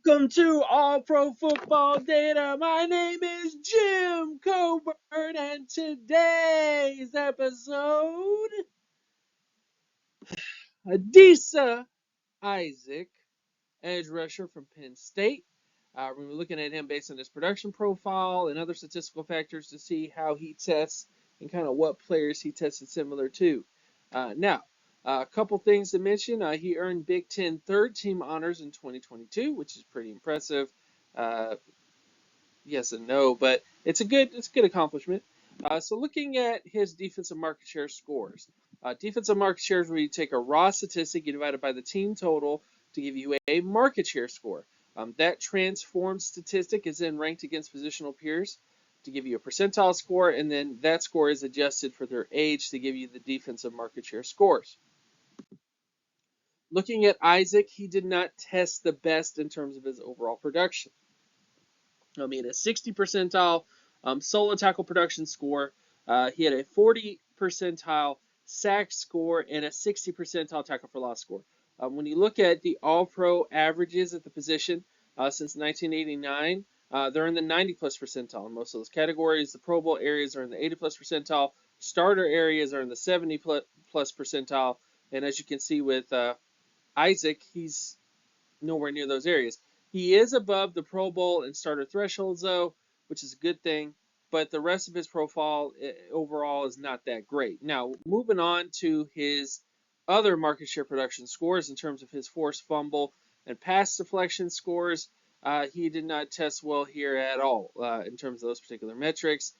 Welcome to All Pro Football Data. My name is Jim Coburn, and today's episode, Adisa Isaac, edge rusher from Penn State. We're going to be looking at him based on his production profile and other statistical factors to see how he tests and kind of what players he tested similar to. Now, a couple things to mention. He earned Big Ten third team honors in 2022, which is pretty impressive. Yes and no, but it's a good accomplishment. So looking at his defensive market share scores. Defensive market share is where you take a raw statistic, you divide it by the team total to give you a market share score. That transformed statistic is then ranked against positional peers to give you a percentile score, and then that score is adjusted for their age to give you the defensive market share scores. Looking at Isaac, he did not test the best in terms of his overall production. He had a 60 percentile solo tackle production score. He had a 40 percentile sack score and a 60 percentile tackle for loss score. When you look at the all-pro averages at the position since 1989, they're in the 90-plus percentile in most of those categories. The Pro Bowl areas are in the 80-plus percentile. Starter areas are in the 70-plus percentile. And as you can see with Isaac, he's nowhere near those areas. He is above the Pro Bowl and starter thresholds, though, which is a good thing. But the rest of his profile overall is not that great. Now, moving on to his other market share production scores in terms of his forced fumble and pass deflection scores, he did not test well here at all in terms of those particular metrics.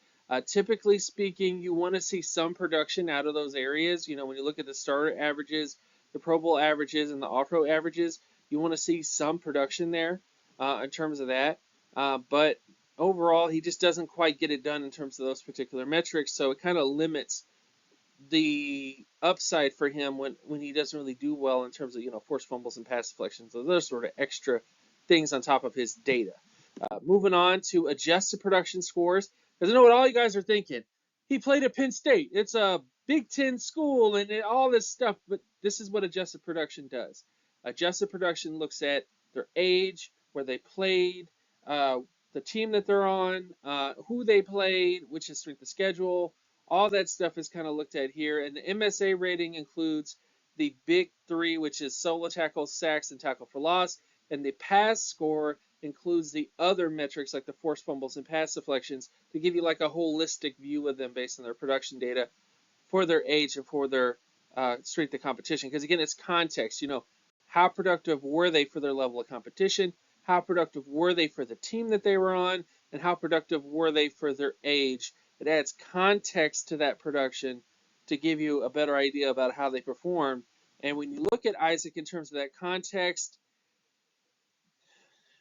Typically speaking, you want to see some production out of those areas. You know, when you look at the starter averages, the Pro Bowl averages, and the All-Pro averages, you want to see some production there in terms of that. But overall, he just doesn't quite get it done in terms of those particular metrics, so it kind of limits the upside for him when he doesn't really do well in terms of, forced fumbles and pass deflections. So those sort of extra things on top of his data. Moving on to adjusted production scores, because I know what all you guys are thinking. He played at Penn State. It's a Big Ten school and all this stuff, but this is what adjusted production does. Adjusted production looks at their age, where they played, the team that they're on, who they played, which is strength of schedule. All that stuff is kind of looked at here. And the MSA rating includes the big three, which is solo tackle, sacks, and tackle for loss. And the pass score includes the other metrics like the forced fumbles and pass deflections to give you like a holistic view of them based on their production data for their age and for their strength of competition. Because again, it's context. How productive were they for their level of competition? How productive were they for the team that they were on? And how productive were they for their age? It adds context to that production to give you a better idea about how they performed. And when you look at Isaac in terms of that context,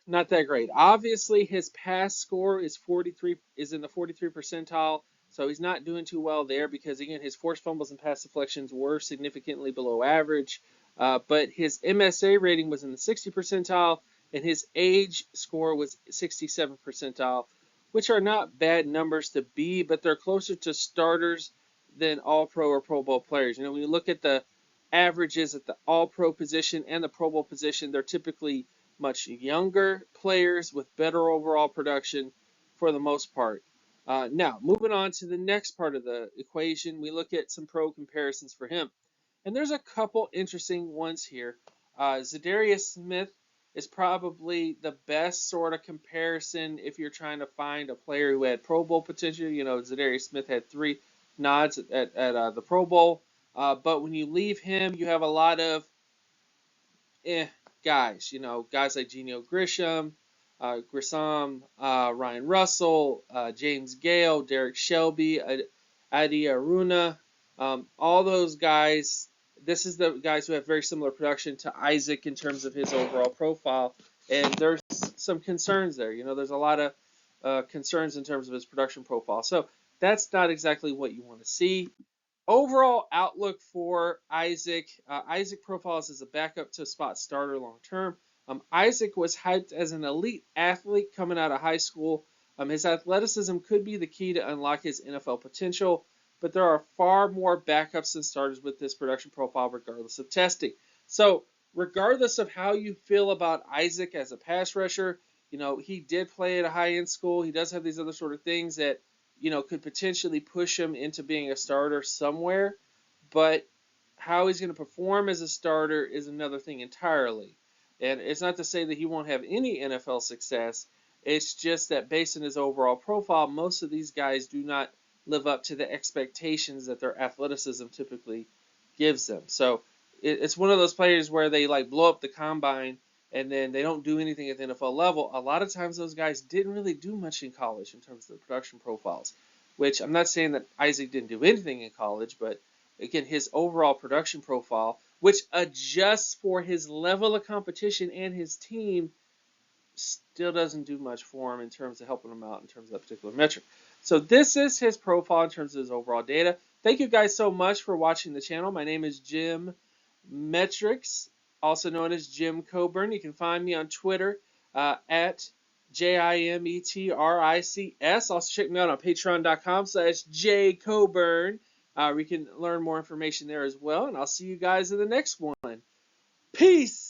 not that great. Obviously, his pass score is in the 43 percentile, so he's not doing too well there because, again, his forced fumbles and pass deflections were significantly below average. But his MSA rating was in the 60 percentile, and his age score was 67 percentile, which are not bad numbers to be, but they're closer to starters than All-Pro or Pro Bowl players. When you look at the averages at the All-Pro position and the Pro Bowl position, they're typically much younger players with better overall production for the most part. Now, moving on to the next part of the equation, we look at some pro comparisons for him. And there's a couple interesting ones here. Zadarius Smith is probably the best sort of comparison if you're trying to find a player who had Pro Bowl potential. Zadarius Smith had 3 nods at the Pro Bowl. But when you leave him, you have a lot of guys. Guys like Geno Grissom, Ryan Russell, James Gale, Derek Shelby, Adi Aruna. All those guys, this is the guys who have very similar production to Isaac in terms of his overall profile. And there's some concerns there. There's a lot of concerns in terms of his production profile. So that's not exactly what you want to see. Overall outlook for Isaac. Isaac profiles as a backup to spot starter long term. Isaac was hyped as an elite athlete coming out of high school. His athleticism could be the key to unlock his NFL potential, but there are far more backups than starters with this production profile regardless of testing. So regardless of how you feel about Isaac as a pass rusher, he did play at a high-end school. He does have these other sort of things that, could potentially push him into being a starter somewhere. But how he's going to perform as a starter is another thing entirely. And it's not to say that he won't have any NFL success. It's just that based on his overall profile, most of these guys do not live up to the expectations that their athleticism typically gives them. So it's one of those players where they like blow up the combine and then they don't do anything at the NFL level. A lot of times those guys didn't really do much in college in terms of their production profiles, which I'm not saying that Isaac didn't do anything in college, but again, his overall production profile, which adjusts for his level of competition and his team, still doesn't do much for him in terms of helping him out in terms of that particular metric. So this is his profile in terms of his overall data. Thank you guys so much for watching the channel. My name is Jim Metrics, also known as Jim Coburn. You can find me on Twitter at JIMETRICS. Also check me out on patreon.com/JCoburn. We can learn more information there as well. And I'll see you guys in the next one. Peace!